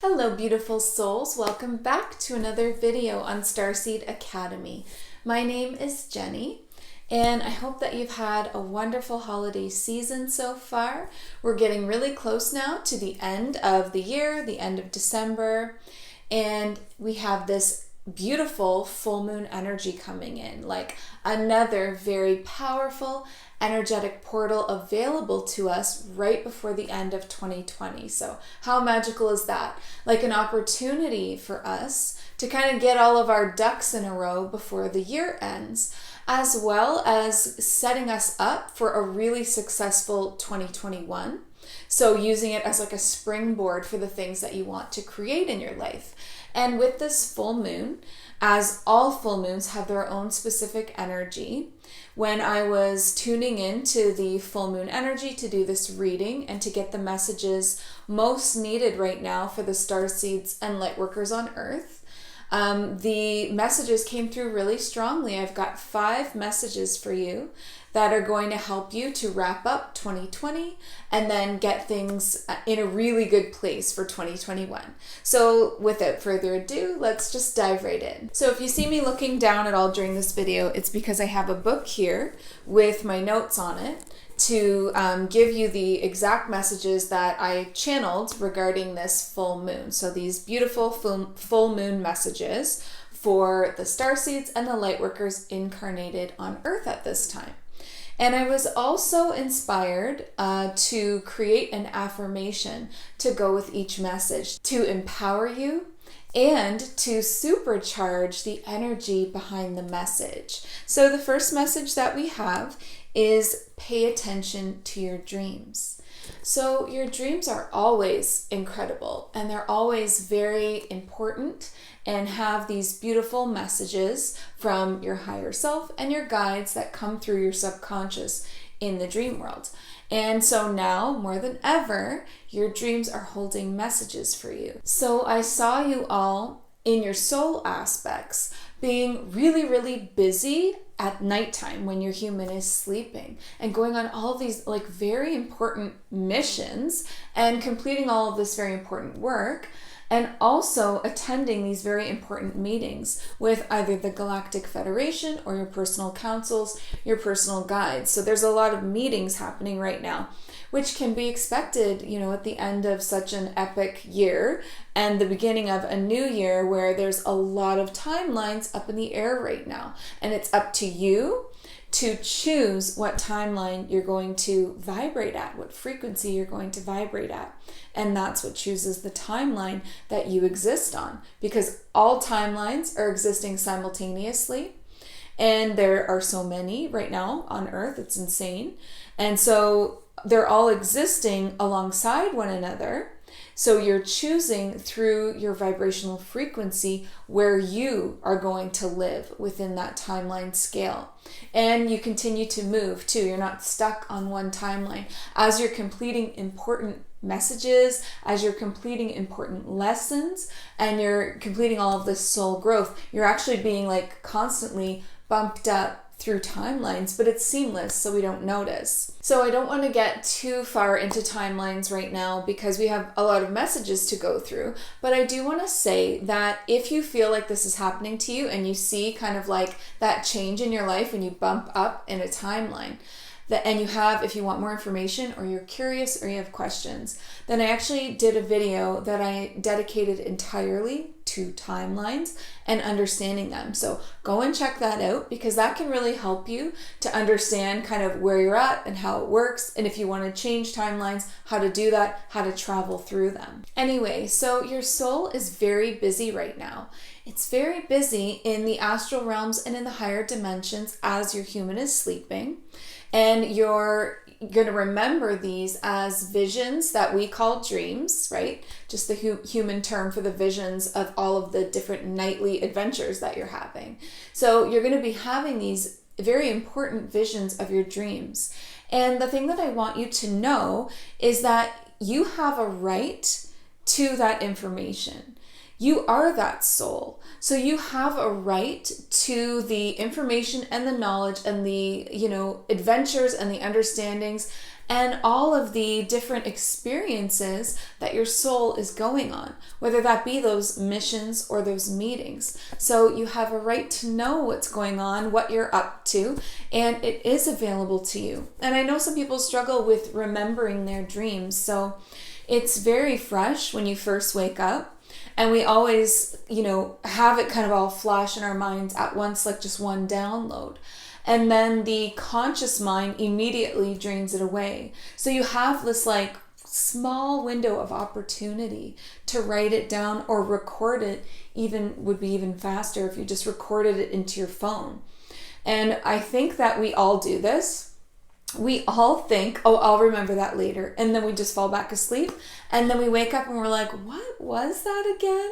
Hello beautiful souls, welcome back to another video on Starseed Academy. My name is Jenny and I hope that you've had a wonderful holiday season so far. We're getting really close now to the end of the year, the end of December, and we have this beautiful full moon energy coming in, like another very powerful energetic portal available to us right before the end of 2020. So how magical is that? Like an opportunity for us to kind of get all of our ducks in a row before the year ends, as well as setting us up for a really successful 2021. So using it as like a springboard for the things that you want to create in your life. And with this full moon, as all full moons have their own specific energy, when I was tuning into the full moon energy to do this reading and to get the messages most needed right now for the star seeds and light workers on Earth, the messages came through really strongly. I've got 5 messages for you that are going to help you to wrap up 2020 and then get things in a really good place for 2021. So without further ado, let's just dive right in. So if you see me looking down at all during this video, it's because I have a book here with my notes on it to give you the exact messages that I channeled regarding this full moon. So these beautiful full moon messages for the starseeds and the light workers incarnated on Earth at this time. And I was also inspired to create an affirmation to go with each message to empower you and to supercharge the energy behind the message. So the first message that we have is pay attention to your dreams. So your dreams are always incredible and they're always very important and have these beautiful messages from your higher self and your guides that come through your subconscious in the dream world. And so now, more than ever, your dreams are holding messages for you. So I saw you all in your soul aspects being really, really busy at nighttime when your human is sleeping and going on all of these like very important missions and completing all of this very important work, and also attending these very important meetings with either the Galactic Federation or your personal councils, your personal guides. So there's a lot of meetings happening right now, which can be expected, at the end of such an epic year and the beginning of a new year where there's a lot of timelines up in the air right now. And it's up to you to choose what timeline you're going to vibrate at, what frequency you're going to vibrate at. And that's what chooses the timeline that you exist on, because all timelines are existing simultaneously. And there are so many right now on Earth, it's insane. And so they're all existing alongside one another. So you're choosing through your vibrational frequency where you are going to live within that timeline scale. And you continue to move too. You're not stuck on one timeline. As you're completing important messages, as you're completing important lessons, and you're completing all of this soul growth, you're actually being like constantly bumped up through timelines, but it's seamless, so we don't notice. So I don't want to get too far into timelines right now because we have a lot of messages to go through, but I do want to say that if you feel like this is happening to you and you see kind of like that change in your life when you bump up in a timeline, and you have, if you want more information or you're curious or you have questions, then I actually did a video that I dedicated entirely to timelines and understanding them. So go and check that out because that can really help you to understand kind of where you're at and how it works. And if you want to change timelines, how to do that, how to travel through them. Anyway, so your soul is very busy right now. It's very busy in the astral realms and in the higher dimensions as your human is sleeping. And you're going to remember these as visions that we call dreams, right? Just the human term for the visions of all of the different nightly adventures that you're having. So you're going to be having these very important visions of your dreams. And the thing that I want you to know is that you have a right to that information. You are that soul. So you have a right to the information and the knowledge and the, adventures and the understandings and all of the different experiences that your soul is going on, whether that be those missions or those meetings. So you have a right to know what's going on, what you're up to, and it is available to you. And I know some people struggle with remembering their dreams, so it's very fresh when you first wake up. And we always, have it kind of all flash in our minds at once, like just one download. And then the conscious mind immediately drains it away. So you have this like small window of opportunity to write it down or record it. Would be even faster if you just recorded it into your phone. And I think that we all do this. We all think, oh, I'll remember that later. And then we just fall back asleep. And then we wake up and we're like, what was that again?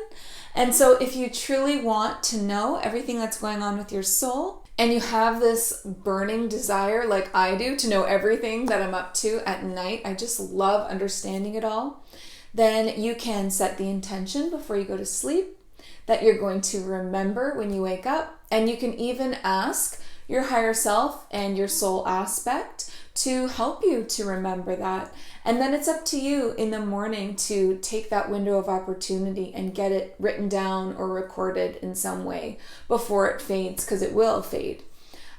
And so if you truly want to know everything that's going on with your soul, and you have this burning desire like I do to know everything that I'm up to at night, I just love understanding it all, then you can set the intention before you go to sleep that you're going to remember when you wake up. And you can even ask your higher self and your soul aspect to help you to remember that. And then it's up to you in the morning to take that window of opportunity and get it written down or recorded in some way before it fades, because it will fade.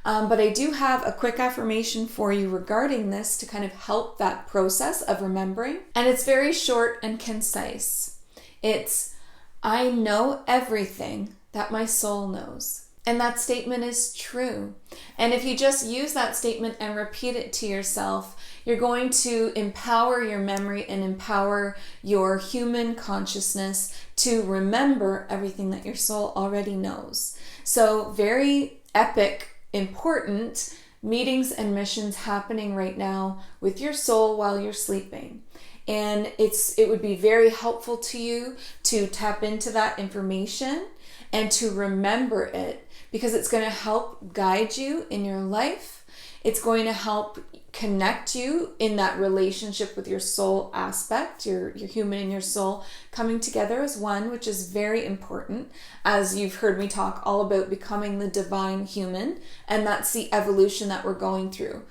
But I do have a quick affirmation for you regarding this to kind of help that process of remembering. And it's very short and concise. It's, I know everything that my soul knows. And that statement is true. And if you just use that statement and repeat it to yourself, you're going to empower your memory and empower your human consciousness to remember everything that your soul already knows. So very epic, important meetings and missions happening right now with your soul while you're sleeping. And it would be very helpful to you to tap into that information and to remember it, because it's going to help guide you in your life. It's going to help connect you in that relationship with your soul aspect, your human and your soul coming together as one, which is very important, as you've heard me talk all about becoming the divine human, and that's the evolution that we're going through.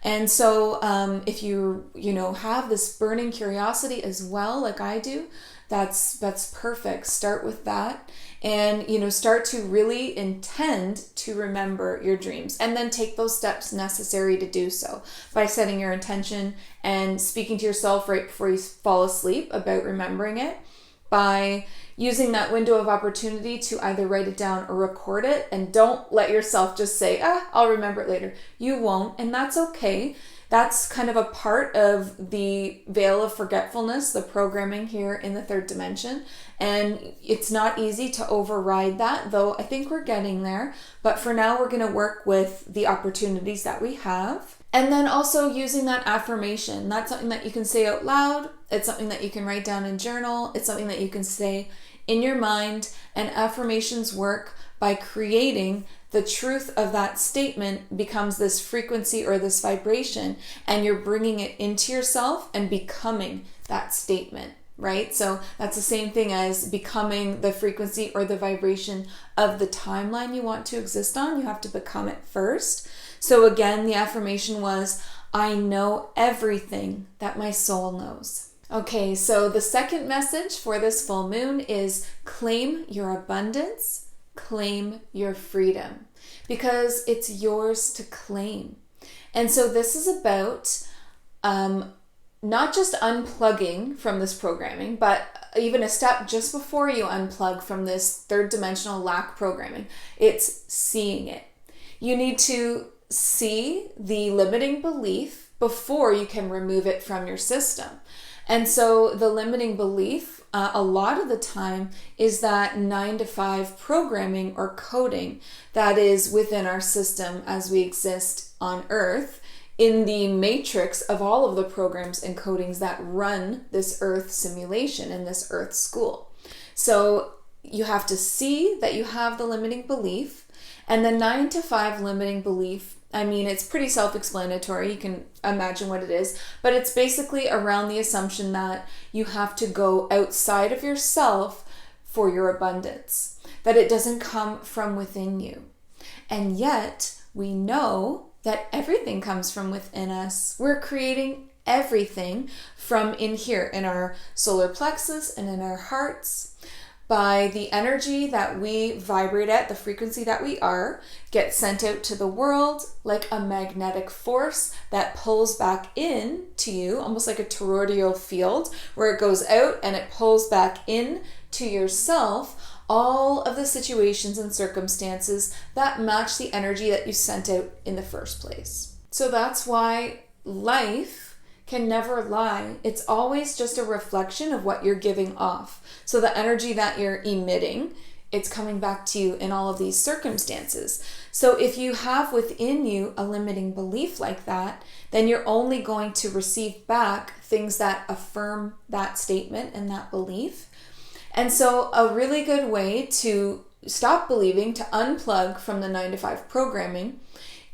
And so if you have this burning curiosity as well, like I do, that's perfect. Start with that, and start to really intend to remember your dreams, and then take those steps necessary to do so by setting your intention and speaking to yourself right before you fall asleep about remembering it, by using that window of opportunity to either write it down or record it. And don't let yourself just say, I'll remember it later. You won't, and that's okay. That's kind of a part of the veil of forgetfulness, the programming here in the third dimension. And it's not easy to override that, though I think we're getting there. But for now, we're going to work with the opportunities that we have. And then also using that affirmation. That's something that you can say out loud. It's something that you can write down in journal. It's something that you can say in your mind. And affirmations work by creating the truth of that statement becomes this frequency or this vibration, and you're bringing it into yourself and becoming that statement, right? So that's the same thing as becoming the frequency or the vibration of the timeline you want to exist on. You have to become it first. So again, the affirmation was, I know everything that my soul knows. Okay, so the second message for this full moon is claim your abundance. Claim your freedom, because it's yours to claim. And so this is about not just unplugging from this programming, but even a step just before you unplug from this third dimensional lack programming. It's seeing it. You need to see the limiting belief before you can remove it from your system. And so the limiting belief, a lot of the time, is that 9 to 5 programming or coding that is within our system as we exist on Earth, in the matrix of all of the programs and codings that run this Earth simulation and this Earth school. So you have to see that you have the limiting belief, and the 9 to 5 limiting belief, I mean, it's pretty self-explanatory. You can imagine what it is, but it's basically around the assumption that you have to go outside of yourself for your abundance, that it doesn't come from within you. And yet we know that everything comes from within us. We're creating everything from in here, in our solar plexus and in our hearts. By the energy that we vibrate at, the frequency that we are, gets sent out to the world like a magnetic force that pulls back in to you, almost like a toroidal field, where it goes out and it pulls back in to yourself all of the situations and circumstances that match the energy that you sent out in the first place. So that's why life can never lie. It's always just a reflection of what you're giving off. So the energy that you're emitting, it's coming back to you in all of these circumstances. So if you have within you a limiting belief like that, then you're only going to receive back things that affirm that statement and that belief. And so a really good way to stop believing, to unplug from the 9-to-5 programming,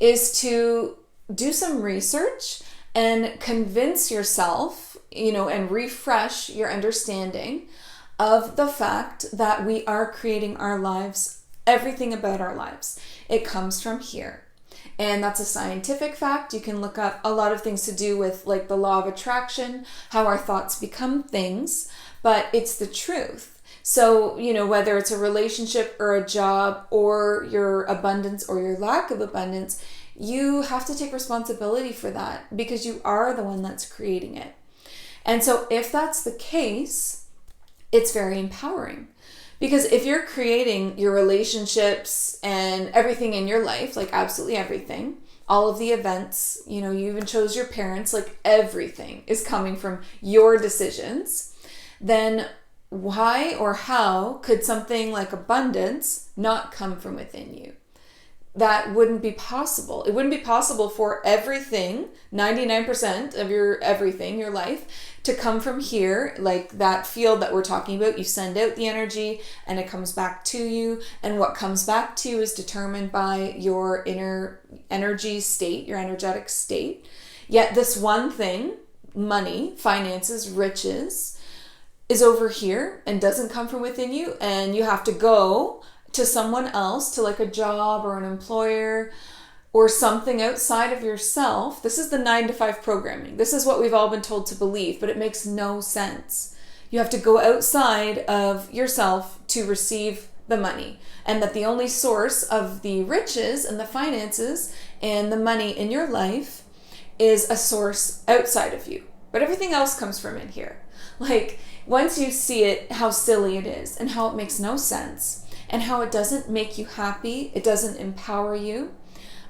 is to do some research and convince yourself, and refresh your understanding of the fact that we are creating our lives, everything about our lives. It comes from here. And that's a scientific fact. You can look up a lot of things to do with like the law of attraction, how our thoughts become things, but it's the truth. So, whether it's a relationship or a job or your abundance or your lack of abundance, you have to take responsibility for that because you are the one that's creating it. And so if that's the case, it's very empowering. Because if you're creating your relationships and everything in your life, like absolutely everything, all of the events, you even chose your parents, like everything is coming from your decisions, then why or how could something like abundance not come from within you? That wouldn't be possible. It wouldn't be possible for everything, 99% of your everything, your life, to come from here, like that field that we're talking about. You send out the energy and it comes back to you. And what comes back to you is determined by your inner energy state, your energetic state. Yet this one thing, money, finances, riches, is over here and doesn't come from within you. And you have to go to someone else, to like a job or an employer or something outside of yourself. This is the 9-to-5 programming. This is what we've all been told to believe, but it makes no sense. You have to go outside of yourself to receive the money, and that the only source of the riches and the finances and the money in your life is a source outside of you. But everything else comes from in here. Like, once you see it, how silly it is and how it makes no sense, and how it doesn't make you happy, it doesn't empower you.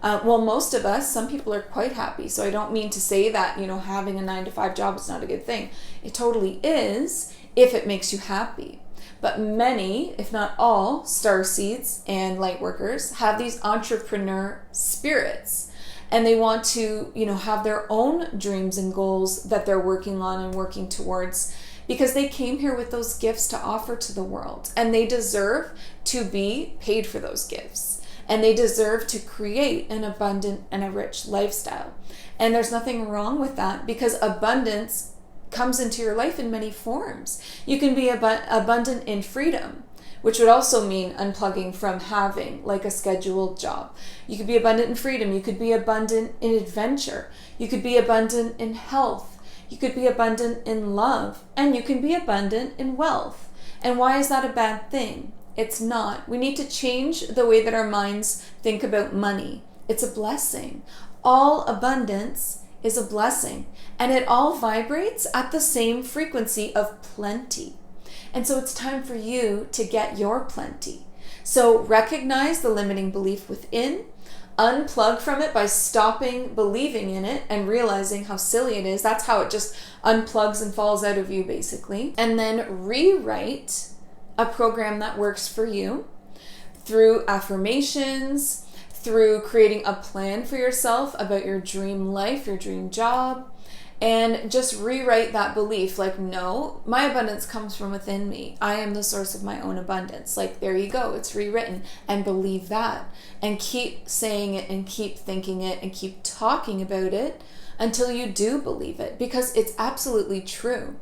Most of us, some people are quite happy. So I don't mean to say that, having a 9-to-5 job is not a good thing. It totally is if it makes you happy. But many, if not all, starseeds and light workers have these entrepreneur spirits. And they want to, have their own dreams and goals that they're working on and working towards, because they came here with those gifts to offer to the world, and they deserve to be paid for those gifts, and they deserve to create an abundant and a rich lifestyle. And there's nothing wrong with that, because abundance comes into your life in many forms. You can be abundant in freedom, which would also mean unplugging from having like a scheduled job. You could be abundant in freedom. You could be abundant in adventure. You could be abundant in health. You could be abundant in love, and you can be abundant in wealth. And why is that a bad thing? It's not. We need to change the way that our minds think about money. It's a blessing. All abundance is a blessing, and it all vibrates at the same frequency of plenty. And so it's time for you to get your plenty. So recognize the limiting belief within, unplug from it by stopping believing in it and realizing how silly it is. That's how it just unplugs and falls out of you, basically. And then rewrite a program that works for you through affirmations, through creating a plan for yourself about your dream life, your dream job, and just rewrite that belief. Like, no, my abundance comes from within me. I am the source of my own abundance. Like, there you go. It's rewritten. And believe that. And keep saying it and keep thinking it and keep talking about it until you do believe it, because it's absolutely true.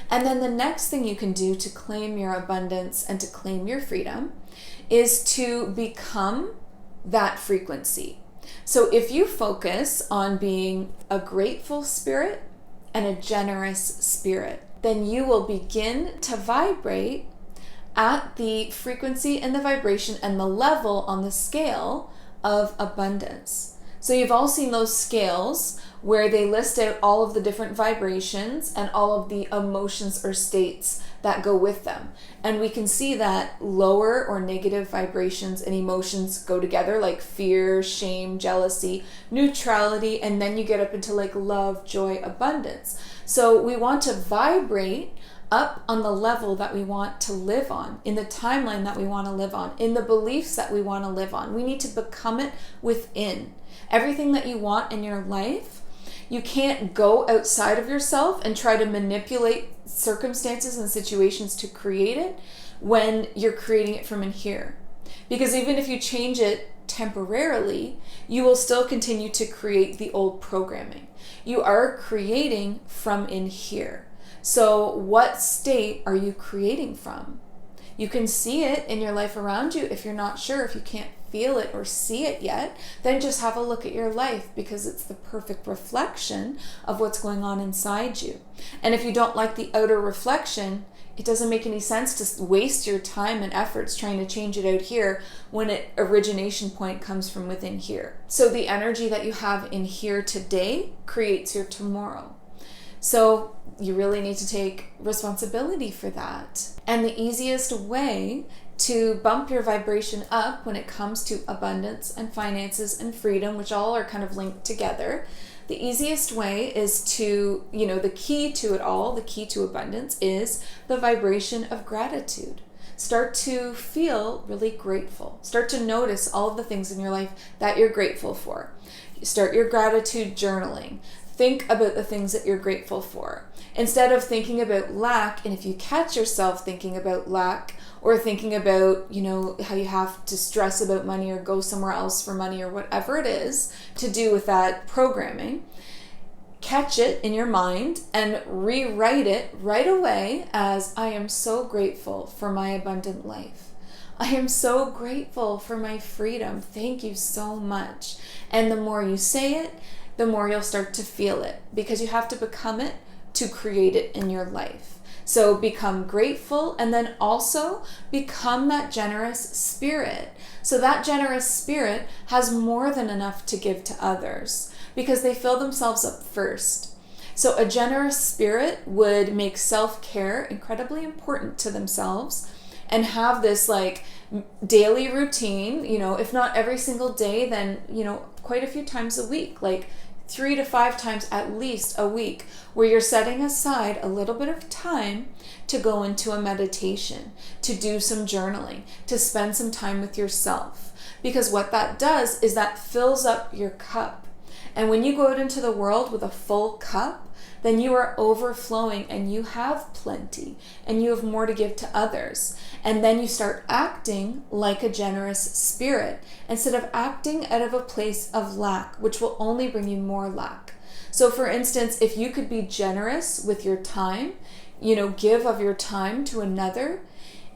And then the next thing you can do to claim your abundance and to claim your freedom is to become that frequency. So if you focus on being a grateful spirit, and a generous spirit, then you will begin to vibrate at the frequency and the vibration and the level on the scale of abundance. So you've all seen those scales where they list out all of the different vibrations and all of the emotions or states that go with them. And we can see that lower or negative vibrations and emotions go together, like fear, shame, jealousy, neutrality, and then you get up into like love, joy, abundance. So we want to vibrate up on the level that we want to live on, in the timeline that we want to live on, in the beliefs that we want to live on. We need to become it within. Everything that you want in your life, you can't go outside of yourself and try to manipulate circumstances and situations to create it when you're creating it from in here. Because even if you change it temporarily, you will still continue to create the old programming. You are creating from in here. So what state are you creating from? You can see it in your life around you. If you're not sure, if you can't feel it or see it yet, then just have a look at your life, because it's the perfect reflection of what's going on inside you. And if you don't like the outer reflection, it doesn't make any sense to waste your time and efforts trying to change it out here when its origination point comes from within here. So the energy that you have in here today creates your tomorrow. So you really need to take responsibility for that. And the easiest way to bump your vibration up when it comes to abundance and finances and freedom, which all are kind of linked together, the easiest way is to, the key to it all, the key to abundance is the vibration of gratitude. Start to feel really grateful. Start to notice all of the things in your life that you're grateful for. Start your gratitude journaling. Think about the things that you're grateful for. Instead of thinking about lack, and if you catch yourself thinking about lack or thinking about, how you have to stress about money or go somewhere else for money or whatever it is to do with that programming, catch it in your mind and rewrite it right away as, I am so grateful for my abundant life. I am so grateful for my freedom. Thank you so much. And the more you say it, the more you'll start to feel it, because you have to become it to create it in your life. So become grateful, and then also become that generous spirit. So that generous spirit has more than enough to give to others because they fill themselves up first. So a generous spirit would make self-care incredibly important to themselves and have this like daily routine, if not every single day, then, quite a few times a week, like 3 to 5 times at least a week, where you're setting aside a little bit of time to go into a meditation, to do some journaling, to spend some time with yourself. Because what that does is that fills up your cup. And when you go out into the world with a full cup, then you are overflowing and you have plenty and you have more to give to others. And then you start acting like a generous spirit instead of acting out of a place of lack, which will only bring you more lack. So for instance, if you could be generous with your time, give of your time to another,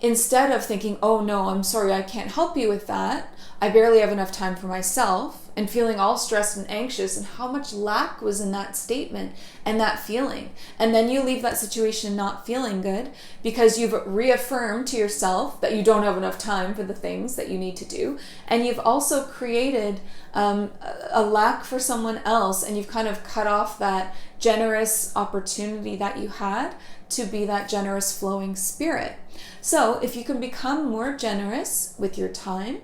instead of thinking, oh no, I'm sorry, I can't help you with that. I barely have enough time for myself, and feeling all stressed and anxious, and how much lack was in that statement and that feeling. And then you leave that situation not feeling good because you've reaffirmed to yourself that you don't have enough time for the things that you need to do. And you've also created a lack for someone else, and you've kind of cut off that generous opportunity that you had to be that generous flowing spirit. So if you can become more generous with your time,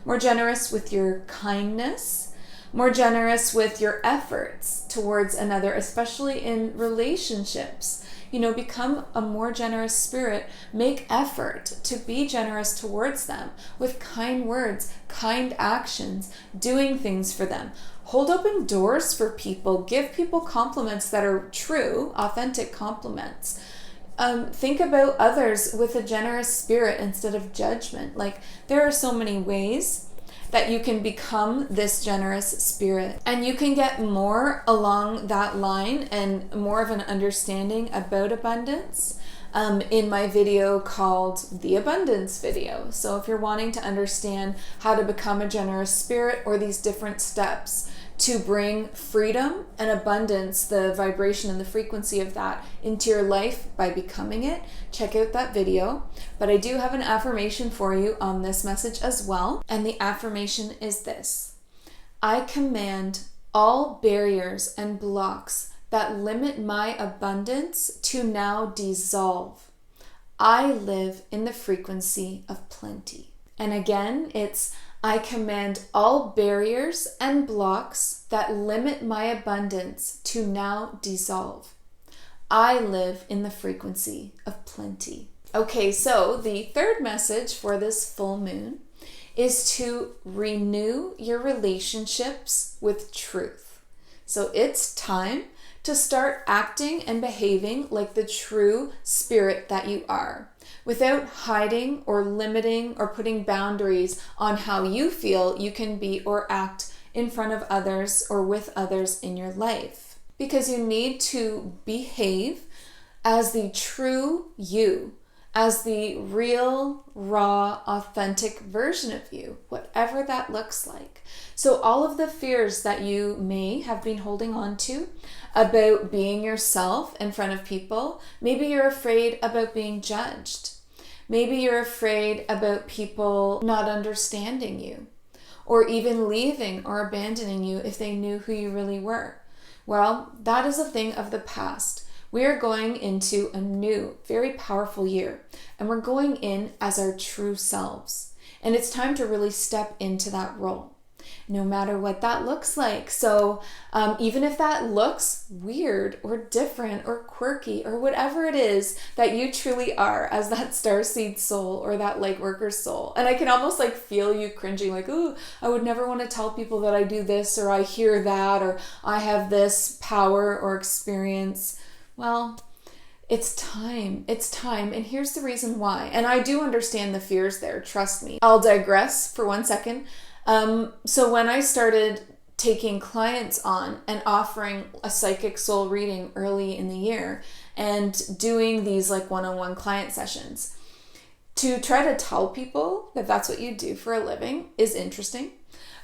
more generous with your kindness, more generous with your efforts towards another, especially in relationships, become a more generous spirit. Make effort to be generous towards them with kind words, kind actions, doing things for them. Hold open doors for people. Give people compliments that are true, authentic compliments. Think about others with a generous spirit instead of judgment. Like, there are so many ways that you can become this generous spirit, and you can get more along that line and more of an understanding about abundance in my video called The Abundance Video. So if you're wanting to understand how to become a generous spirit or these different steps to bring freedom and abundance, the vibration and the frequency of that, into your life by becoming it, check out that video. But I do have an affirmation for you on this message as well. And the affirmation is this: I command all barriers and blocks that limit my abundance to now dissolve. I live in the frequency of plenty. And again, it's I command all barriers and blocks that limit my abundance to now dissolve. I live in the frequency of plenty. Okay, so the third message for this full moon is to renew your relationships with truth. So it's time to start acting and behaving like the true spirit that you are, without hiding or limiting or putting boundaries on how you feel you can be or act in front of others or with others in your life. Because you need to behave as the true you, as the real, raw, authentic version of you, whatever that looks like. So all of the fears that you may have been holding on to about being yourself in front of people, maybe you're afraid about being judged. Maybe you're afraid about people not understanding you, or even leaving or abandoning you if they knew who you really were. Well, that is a thing of the past. We are going into a new, very powerful year, and we're going in as our true selves. And it's time to really step into that role, no matter what that looks like. So even if that looks weird or different or quirky or whatever it is that you truly are as that starseed soul or that light worker soul. And I can almost like feel you cringing, like, ooh, I would never want to tell people that I do this, or I hear that, or I have this power or experience. Well, it's time. It's time. And here's the reason why. And I do understand the fears there. Trust me. I'll digress for 1 second. So when I started taking clients on and offering a psychic soul reading early in the year and doing these like one-on-one client sessions, to try to tell people that that's what you do for a living is interesting.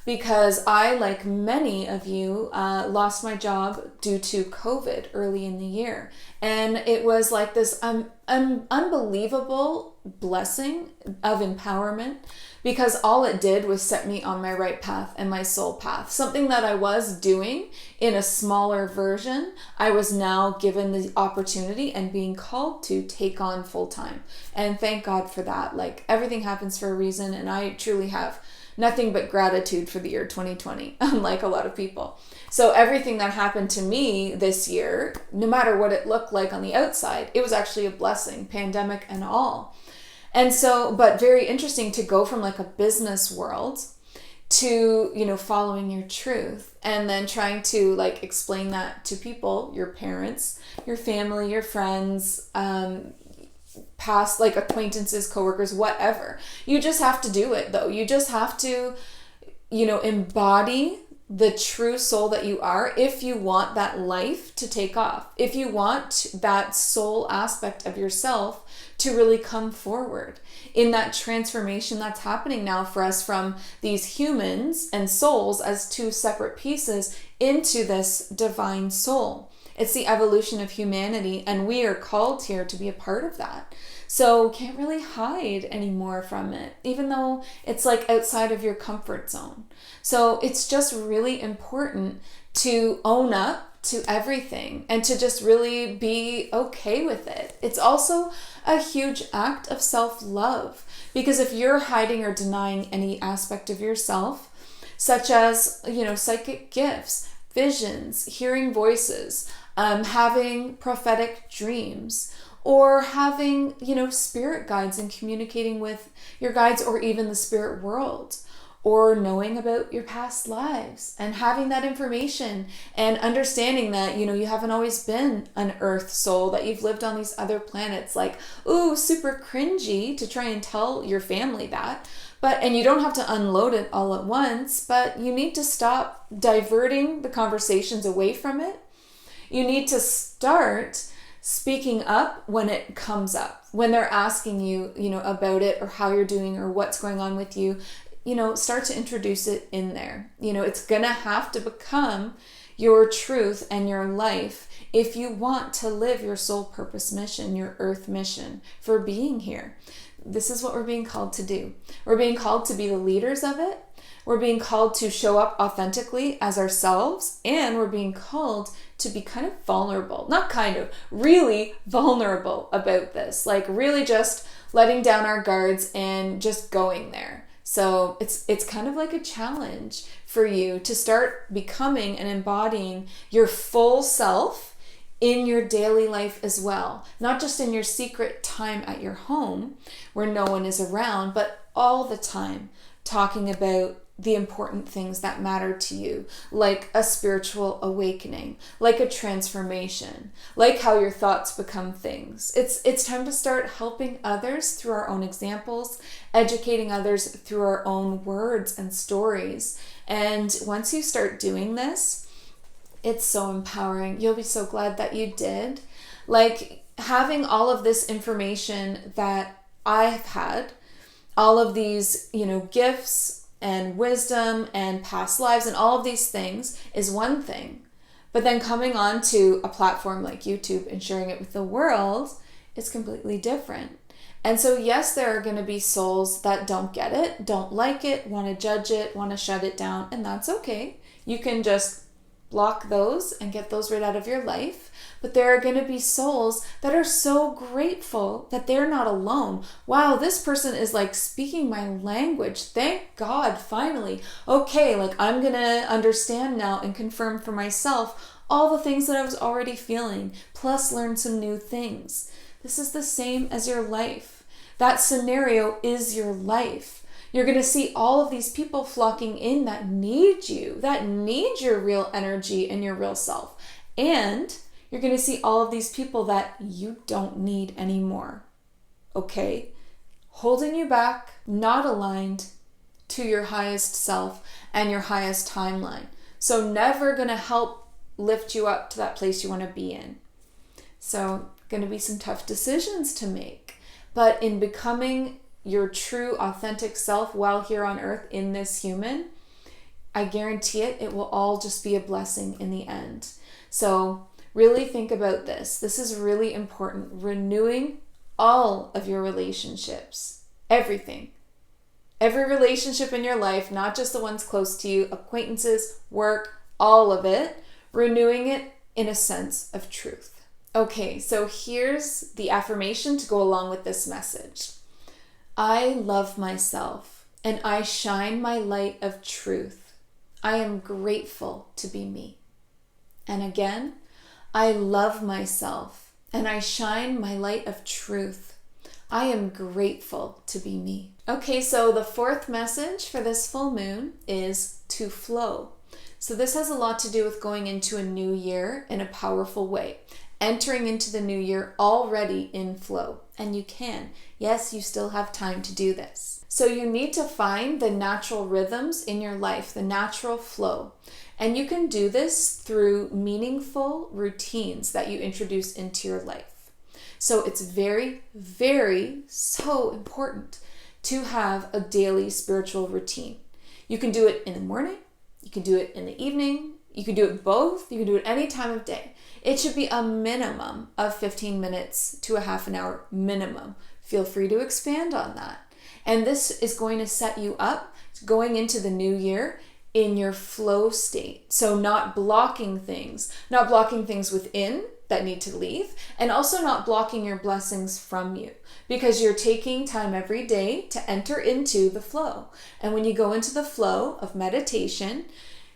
Because I, like many of you, lost my job due to COVID early in the year. And it was like this unbelievable blessing of empowerment, because all it did was set me on my right path and my soul path. Something that I was doing in a smaller version, I was now given the opportunity and being called to take on full time. And thank God for that. Like, everything happens for a reason, and I truly have nothing but gratitude for the year 2020, unlike a lot of people. So everything that happened to me this year, no matter what it looked like on the outside, it was actually a blessing, pandemic and all. And so, but very interesting to go from like a business world to, you know, following your truth and then trying to like explain that to people, your parents, your family, your friends, past like acquaintances, coworkers, whatever. You just have to do it though. You just have to, you know, embody the true soul that you are if you want that life to take off. If you want that soul aspect of yourself to really come forward in that transformation that's happening now for us from these humans and souls as two separate pieces into this divine soul. It's the evolution of humanity, and we are called here to be a part of that. So can't really hide anymore from it, even though it's like outside of your comfort zone. So it's just really important to own up to everything and to just really be okay with it. It's also a huge act of self-love, because if you're hiding or denying any aspect of yourself, such as, you know, psychic gifts, visions, hearing voices, having prophetic dreams, or having, you know, spirit guides and communicating with your guides, or even the spirit world, or knowing about your past lives and having that information and understanding that, you know, you haven't always been an earth soul, that you've lived on these other planets. Like, ooh, super cringy to try and tell your family that. But, and you don't have to unload it all at once, but you need to stop diverting the conversations away from it. You need to start speaking up when it comes up, when they're asking you, you know, about it or how you're doing or what's going on with you. start to introduce it in there. It's gonna have to become your truth and your life if you want to live your soul purpose mission, your earth mission for being here. This is what we're being called to do. We're being called to be the leaders of it. We're being called to show up authentically as ourselves, and we're being called to be kind of vulnerable, really vulnerable about this, like really just letting down our guards and just going there. So it's kind of like a challenge for you to start becoming and embodying your full self in your daily life as well. Not just in your secret time at your home where no one is around, but all the time talking about the important things that matter to you, like a spiritual awakening, like a transformation, like how your thoughts become things. It's time to start helping others through our own examples, educating others through our own words and stories. And once you start doing this, it's so empowering. You'll be so glad that you did. Like having all of this information that I've had, all of these, gifts and wisdom and past lives and all of these things is one thing. But then coming on to a platform like YouTube and sharing it with the world is completely different. And so yes, there are going to be souls that don't get it, don't like it, want to judge it, want to shut it down, and that's okay. You can just block those and get those right out of your life. But there are going to be souls that are so grateful that they're not alone. Wow, this person is like speaking my language. Thank God, finally. Okay, like I'm going to understand now and confirm for myself all the things that I was already feeling, plus learn some new things. This is the same as your life. That scenario is your life. You're going to see all of these people flocking in that need you, that need your real energy and your real self. And you're going to see all of these people that you don't need anymore. Okay? Holding you back, not aligned to your highest self and your highest timeline. So never going to help lift you up to that place you want to be in. So going to be some tough decisions to make. But in becoming your true, authentic self while here on earth in this human, I guarantee it will all just be a blessing in the end. So really think about this. This is really important. Renewing all of your relationships, everything. Every relationship in your life, not just the ones close to you, acquaintances, work, all of it, renewing it in a sense of truth. Okay, so here's the affirmation to go along with this message. I love myself and I shine my light of truth. I am grateful to be me. And again, I love myself and I shine my light of truth. I am grateful to be me. Okay, so the fourth message for this full moon is to flow. So this has a lot to do with going into a new year in a powerful way. Entering into the new year already in flow. And you can. Yes, you still have time to do this. So you need to find the natural rhythms in your life, the natural flow. And you can do this through meaningful routines that you introduce into your life. So it's very, very so important to have a daily spiritual routine. You can do it in the morning, you can do it in the evening, you can do it both, you can do it any time of day. It should be a minimum of 15 minutes to a half an hour minimum. Feel free to expand on that. And this is going to set you up going into the new year in your flow state. So not blocking things within that need to leave, and also not blocking your blessings from you, because you're taking time every day to enter into the flow. And when you go into the flow of meditation,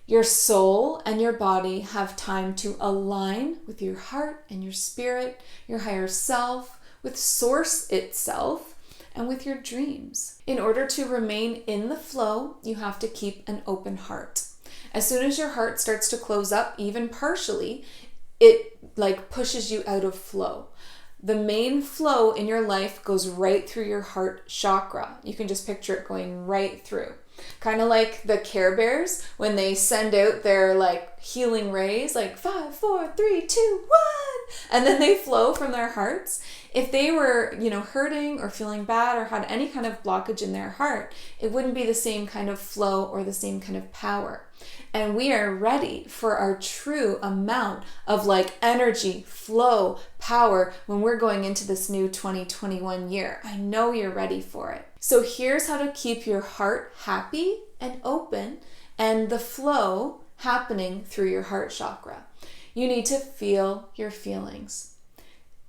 your soul and your body have time to align with your heart and your spirit, your higher self, with source itself, and with your dreams. In order to remain in the flow, you have to keep an open heart. As soon as your heart starts to close up, even partially, it pushes you out of flow. The main flow in your life goes right through your heart chakra. You can just picture it going right through. Kind of like the Care Bears when they send out their healing rays, 5, 4, 3, 2, 1. and then they flow from their hearts. If they were, hurting or feeling bad or had any kind of blockage in their heart, it wouldn't be the same kind of flow or the same kind of power. And we are ready for our true amount of energy, flow, power when we're going into this new 2021 year. I know you're ready for it. So here's how to keep your heart happy and open and the flow happening through your heart chakra. You need to feel your feelings.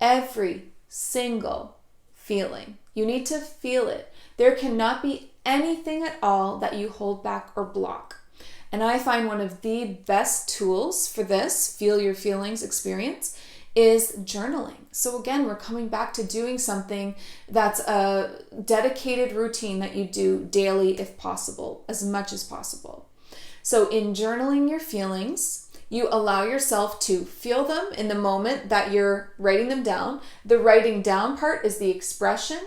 Every single feeling. You need to feel it. There cannot be anything at all that you hold back or block. And I find one of the best tools for this, feel your feelings experience, is journaling. So again, we're coming back to doing something that's a dedicated routine that you do daily if possible, as much as possible. So in journaling your feelings, you allow yourself to feel them in the moment that you're writing them down. The writing down part is the expression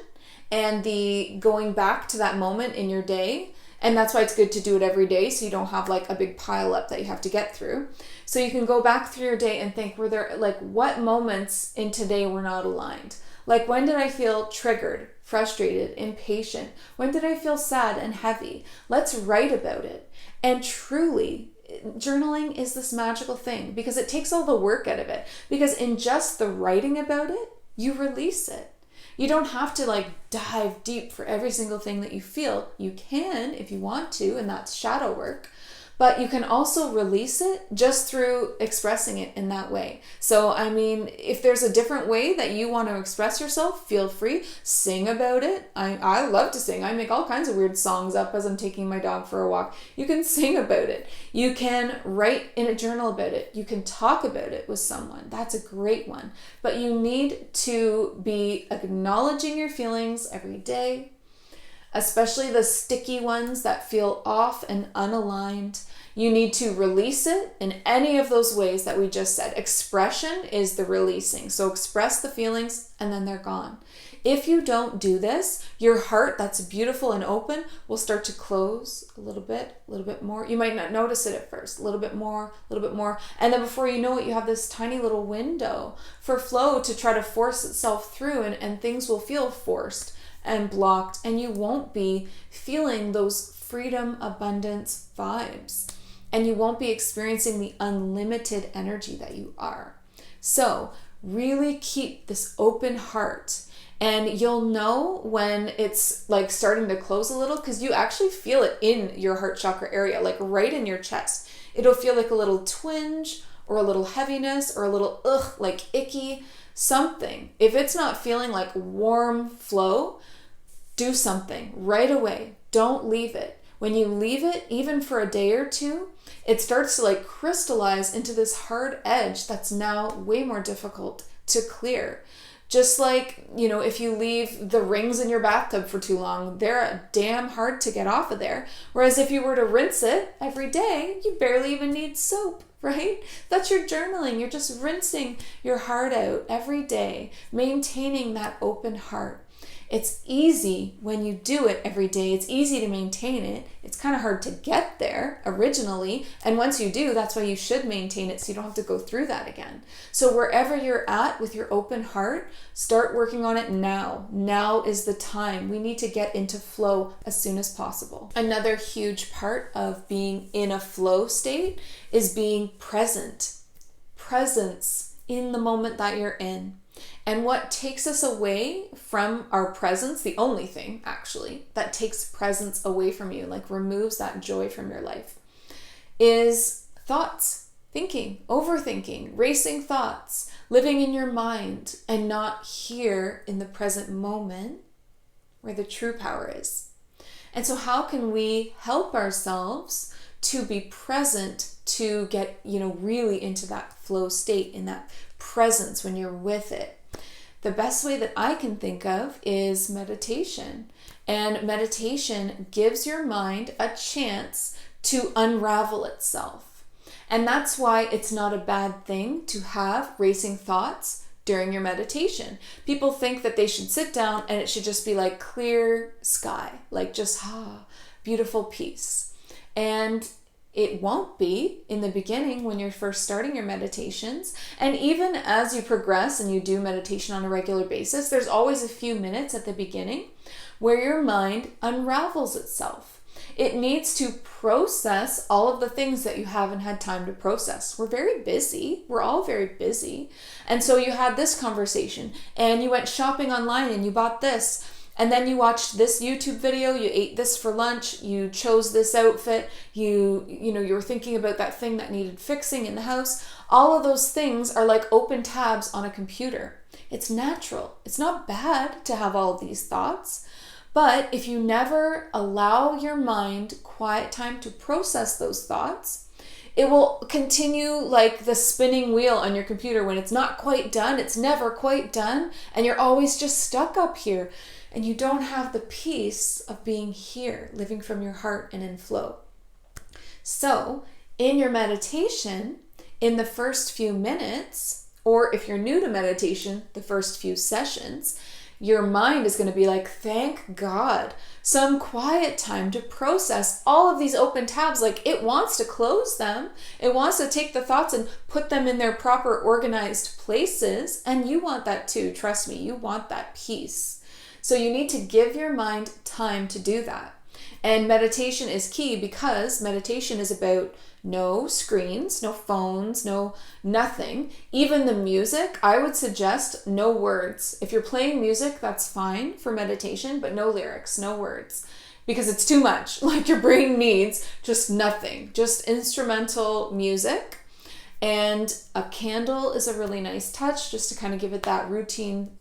and the going back to that moment in your day. And that's why it's good to do it every day, so you don't have a big pile up that you have to get through. So you can go back through your day and think, were there what moments in today were not aligned? When did I feel triggered, frustrated, impatient? When did I feel sad and heavy? Let's write about it. And truly, journaling is this magical thing because it takes all the work out of it. Because in just the writing about it, you release it. You don't have to dive deep for every single thing that you feel. You can if you want to, and that's shadow work. But you can also release it just through expressing it in that way. So, if there's a different way that you want to express yourself, feel free. Sing about it. I love to sing. I make all kinds of weird songs up as I'm taking my dog for a walk. You can sing about it. You can write in a journal about it. You can talk about it with someone. That's a great one. But you need to be acknowledging your feelings every day, especially the sticky ones that feel off and unaligned. You need to release it in any of those ways that we just said. Expression is the releasing. So express the feelings and then they're gone. If you don't do this, your heart that's beautiful and open will start to close a little bit more. You might not notice it at first, a little bit more. And then before you know it, you have this tiny little window for flow to try to force itself through, and things will feel forced and blocked, and you won't be feeling those freedom, abundance vibes, and you won't be experiencing the unlimited energy that you are. So really keep this open heart, and you'll know when it's starting to close a little, because you actually feel it in your heart chakra area, right in your chest. It'll feel like a little twinge or a little heaviness or a little icky something. If it's not feeling warm flow, do something right away. Don't leave it. When you leave it, even for a day or two, it starts to crystallize into this hard edge that's now way more difficult to clear. Just if you leave the rings in your bathtub for too long, they're damn hard to get off of there. Whereas if you were to rinse it every day, you barely even need soap, right? That's your journaling. You're just rinsing your heart out every day, maintaining that open heart. It's easy when you do it every day. It's easy to maintain it. It's kind of hard to get there originally. And once you do, that's why you should maintain it so you don't have to go through that again. So wherever you're at with your open heart, start working on it now. Now is the time. We need to get into flow as soon as possible. Another huge part of being in a flow state is being present. Presence in the moment that you're in. And what takes us away from our presence, the only thing actually that takes presence away from you, removes that joy from your life, is thoughts, thinking, overthinking, racing thoughts, living in your mind and not here in the present moment where the true power is. And so how can we help ourselves to be present, to get, really into that flow state, in that presence when you're with it? The best way that I can think of is meditation. And meditation gives your mind a chance to unravel itself. And that's why it's not a bad thing to have racing thoughts during your meditation. People think that they should sit down and it should just be clear sky, beautiful peace. And It won't be in the beginning when you're first starting your meditations. And even as you progress and you do meditation on a regular basis, there's always a few minutes at the beginning where your mind unravels itself. It needs to process all of the things that you haven't had time to process. We're very busy. We're all very busy. And so you had this conversation and you went shopping online and you bought this. And then you watched this YouTube video, you ate this for lunch, you chose this outfit, you were thinking about that thing that needed fixing in the house. All of those things are like open tabs on a computer. It's natural. It's not bad to have all of these thoughts. But if you never allow your mind quiet time to process those thoughts, it will continue like the spinning wheel on your computer. When it's not quite done, it's never quite done, and you're always just stuck up here. And you don't have the peace of being here, living from your heart and in flow. So in your meditation, in the first few minutes, or if you're new to meditation, the first few sessions, your mind is going to be like, thank God, some quiet time to process all of these open tabs. Like, it wants to close them. It wants to take the thoughts and put them in their proper organized places. And you want that too. Trust me, you want that peace. So you need to give your mind time to do that. And meditation is key because meditation is about no screens, no phones, no nothing. Even the music, I would suggest no words. If you're playing music, that's fine for meditation, but no lyrics, no words, because it's too much. Like, your brain needs just nothing, just instrumental music. And a candle is a really nice touch just to kind of give it that routine,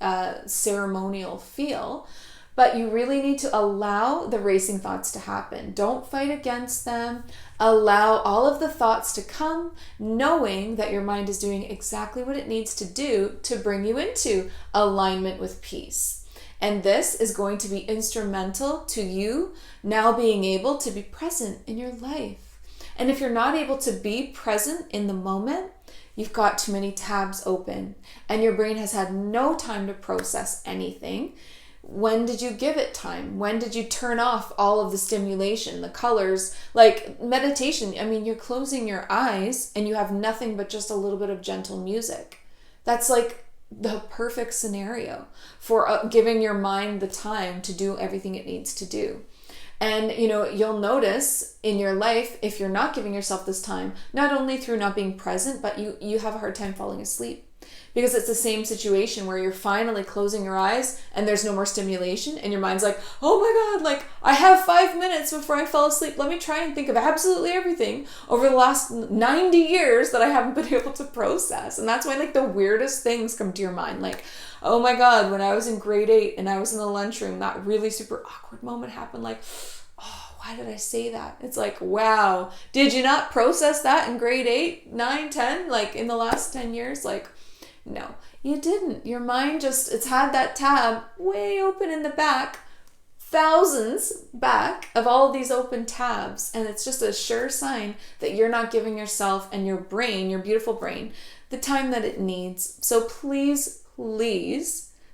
ceremonial feel. But you really need to allow the racing thoughts to happen. Don't fight against them. Allow all of the thoughts to come, knowing that your mind is doing exactly what it needs to do to bring you into alignment with peace. And this is going to be instrumental to you now being able to be present in your life. And if you're not able to be present in the moment, you've got too many tabs open and your brain has had no time to process anything. When did you give it time? When did you turn off all of the stimulation, the colors? Like meditation, I mean, you're closing your eyes and you have nothing but just a little bit of gentle music. That's like the perfect scenario for giving your mind the time to do everything it needs to do. And, you'll notice in your life, if you're not giving yourself this time, not only through not being present, but you have a hard time falling asleep. Because it's the same situation where you're finally closing your eyes and there's no more stimulation and your mind's like, oh my God, like I have 5 minutes before I fall asleep. Let me try and think of absolutely everything over the last 90 years that I haven't been able to process. And that's why like the weirdest things come to your mind. Like, oh my God, when I was in grade 8 and I was in the lunchroom, that really super awkward moment happened. Like, oh, why did I say that? It's like, wow, did you not process that in grade 8, 9, 10, like in the last 10 years? Like, no, you didn't. Your mind it's had that tab way open in the back, thousands back of all of these open tabs. And it's just a sure sign that you're not giving yourself and your brain, your beautiful brain, the time that it needs. So please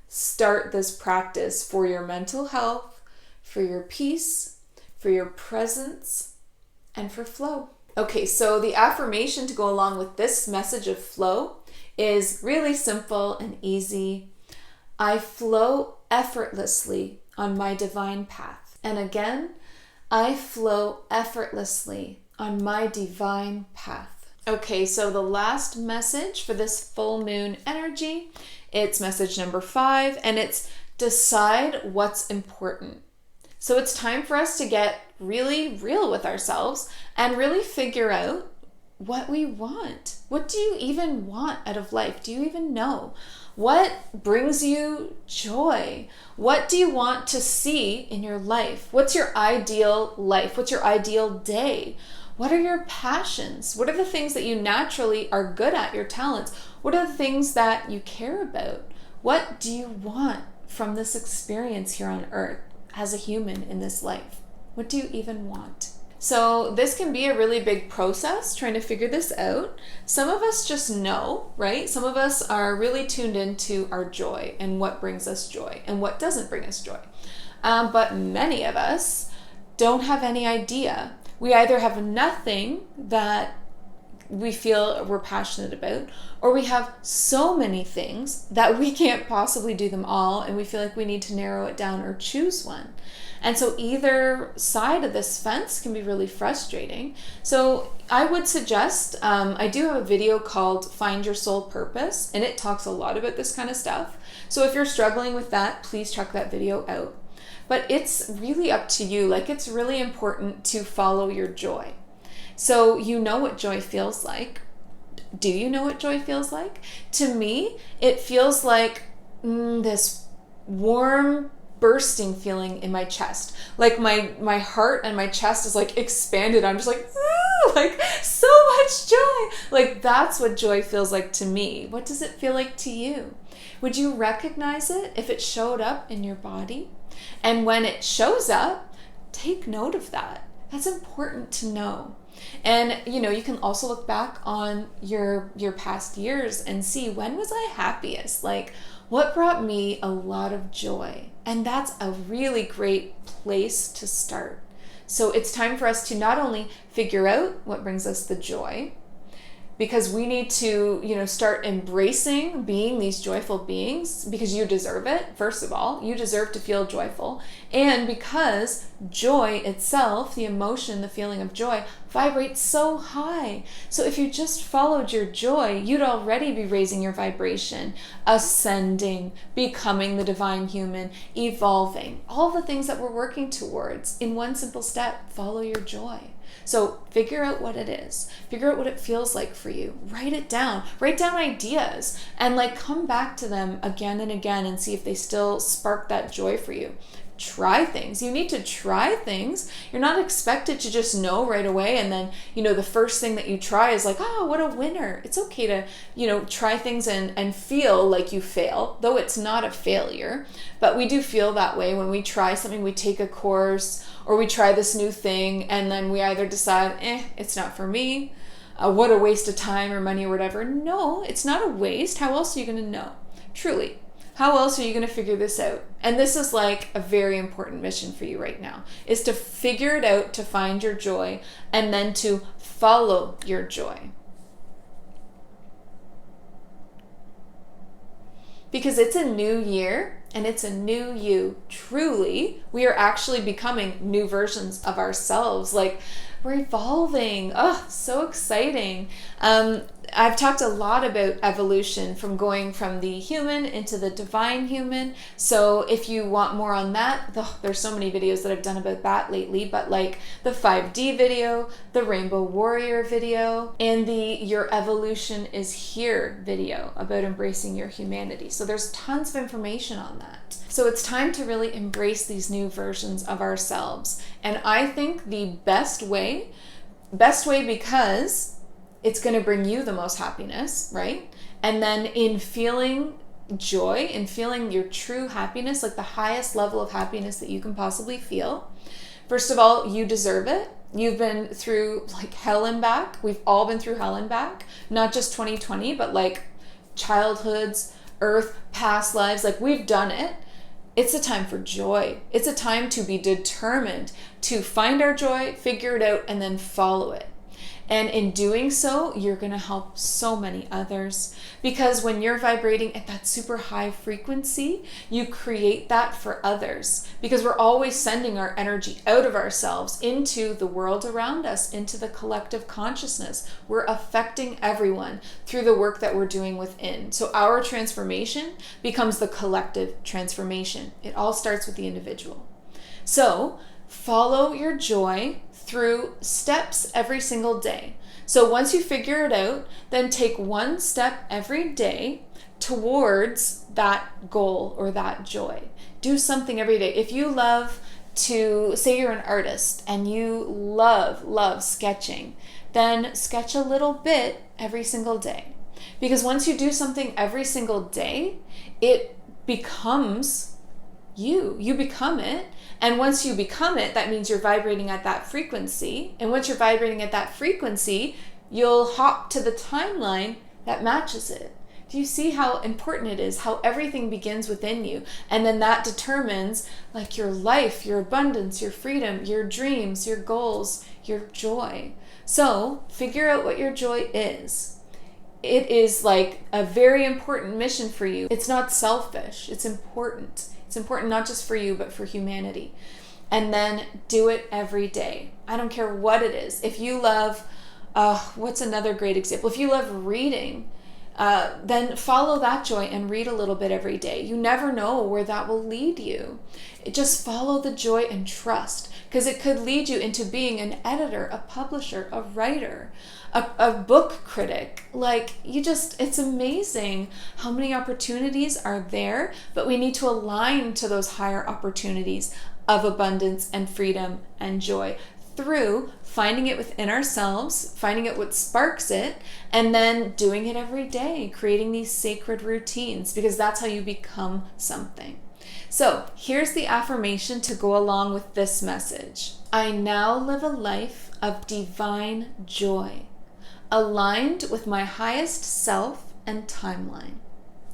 start this practice for your mental health, for your peace, for your presence, and for flow. Okay, so the affirmation to go along with this message of flow is really simple and easy. I flow effortlessly on my divine path. And again, I flow effortlessly on my divine path. Okay, so the last message for this full moon energy, it's message number 5, and it's decide what's important. So it's time for us to get really real with ourselves and really figure out what we want. What do you even want out of life? Do you even know? What brings you joy? What do you want to see in your life? What's your ideal life? What's your ideal day? What are your passions? What are the things that you naturally are good at, your talents? What are the things that you care about? What do you want from this experience here on earth as a human in this life? What do you even want? So this can be a really big process trying to figure this out. Some of us just know, right? Some of us are really tuned into our joy and what brings us joy and what doesn't bring us joy. But many of us don't have any idea. We either have nothing that we feel we're passionate about, or we have so many things that we can't possibly do them all, and we feel like we need to narrow it down or choose one. And so either side of this fence can be really frustrating. So I would suggest, I do have a video called Find Your Soul Purpose, and it talks a lot about this kind of stuff. So if you're struggling with that, please check that video out. But it's really up to you. Like, it's really important to follow your joy. So you know what joy feels like. Do you know what joy feels like? To me, it feels like this warm, bursting feeling in my chest. Like my heart and my chest is like expanded. I'm just like, like so much joy. Like, that's what joy feels like to me. What does it feel like to you? Would you recognize it if it showed up in your body? And when it shows up, take note of that. That's important to know. And you can also look back on your past years and see, when was I happiest? Like, what brought me a lot of joy? And that's a really great place to start. So it's time for us to not only figure out what brings us the joy, because we need to, start embracing being these joyful beings, because you deserve it. First of all, you deserve to feel joyful. And because joy itself, the emotion, the feeling of joy, vibrates so high. So if you just followed your joy, you'd already be raising your vibration, ascending, becoming the divine human, evolving, all the things that we're working towards in one simple step. Follow your joy. So figure out what it is. Figure out what it feels like for you. Write it down. Write down ideas and come back to them again and again and see if they still spark that joy for you. Try things. You need to try things. You're not expected to just know right away, and then, the first thing that you try is like, oh, what a winner. It's okay to, try things and feel like you fail, though it's not a failure. But we do feel that way when we try something. We take a course or we try this new thing, and then we either decide, it's not for me. What a waste of time or money or whatever. No, it's not a waste. How else are you going to know? Truly. How else are you going to figure this out? And this is like a very important mission for you right now, is to figure it out, to find your joy, and then to follow your joy. Because it's a new year and it's a new you. Truly, we are actually becoming new versions of ourselves. Like, we're evolving. Oh, so exciting. I've talked a lot about evolution, from going from the human into the divine human. So if you want more on that, there's so many videos that I've done about that lately, but like the 5D video, the Rainbow Warrior video, and the Your Evolution is Here video about embracing your humanity. So there's tons of information on that. So it's time to really embrace these new versions of ourselves. And I think the best way because it's going to bring you the most happiness, right? And then in feeling joy, in feeling your true happiness, like the highest level of happiness that you can possibly feel, first of all, you deserve it. You've been through like hell and back. We've all been through hell and back, not just 2020, but like childhoods, earth, past lives, like we've done it. It's a time for joy. It's a time to be determined to find our joy, figure it out, and then follow it. And in doing so, you're going to help so many others, because when you're vibrating at that super high frequency, you create that for others, because we're always sending our energy out of ourselves into the world around us, into the collective consciousness. We're affecting everyone through the work that we're doing within. So our transformation becomes the collective transformation. It all starts with the individual. So follow your joy through steps every single day. So once you figure it out, then take one step every day towards that goal or that joy. Do something every day. If you love to, say you're an artist and you love sketching, then sketch a little bit every single day. Because once you do something every single day, it becomes you. You become it. And once you become it, that means you're vibrating at that frequency. And once you're vibrating at that frequency, you'll hop to the timeline that matches it. Do you see how important it is, how everything begins within you? And then that determines like your life, your abundance, your freedom, your dreams, your goals, your joy. So figure out what your joy is. It is like a very important mission for you. It's not selfish. It's important. It's important not just for you, but for humanity. And then do it every day. I don't care what it is. If you love, what's another great example? If you love reading, then follow that joy and read a little bit every day. You never know where that will lead you. Just follow the joy and trust, because it could lead you into being an editor, a publisher, a writer, a book critic. It's amazing how many opportunities are there, but we need to align to those higher opportunities of abundance and freedom and joy through finding it within ourselves, finding out what sparks it, and then doing it every day, creating these sacred routines, because that's how you become something. So here's the affirmation to go along with this message. I now live a life of divine joy, aligned with my highest self and timeline.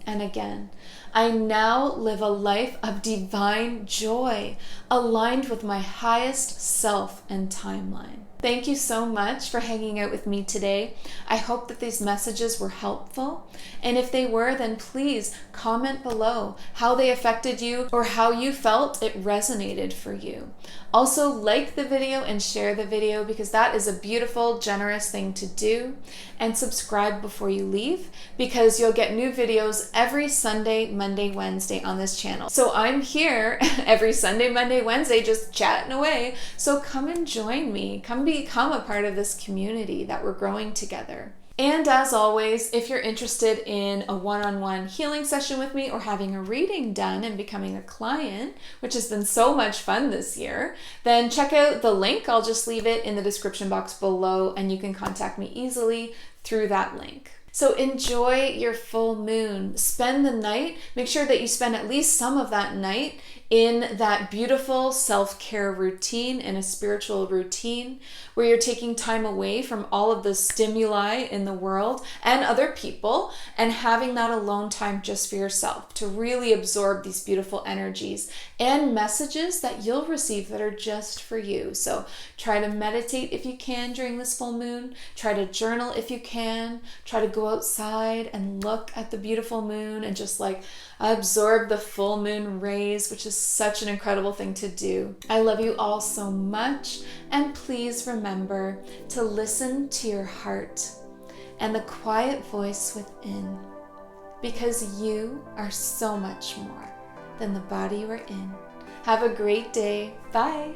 And again, I now live a life of divine joy, aligned with my highest self and timeline. Thank you so much for hanging out with me today. I hope that these messages were helpful. And if they were, then please comment below how they affected you or how you felt it resonated for you. Also, like the video and share the video, because that is a beautiful, generous thing to do. And subscribe before you leave, because you'll get new videos every Sunday, Monday, Wednesday on this channel. So I'm here every Sunday, Monday, Wednesday, just chatting away. So come and join me. Come become a part of this community that we're growing together. And as always, if you're interested in a one-on-one healing session with me or having a reading done and becoming a client, which has been so much fun this year, then check out the link. I'll just leave it in the description box below, and you can contact me easily through that link. So enjoy your full moon. Spend the night. Make sure that you spend at least some of that night in that beautiful self-care routine, in a spiritual routine where you're taking time away from all of the stimuli in the world and other people, and having that alone time just for yourself to really absorb these beautiful energies and messages that you'll receive that are just for you. So try to meditate if you can during this full moon. Try to journal if you can. Try to go outside and look at the beautiful moon and just absorb the full moon rays, which is such an incredible thing to do. I love you all so much, and please remember to listen to your heart and the quiet voice within, because you are so much more than the body you are in. Have a great day. Bye.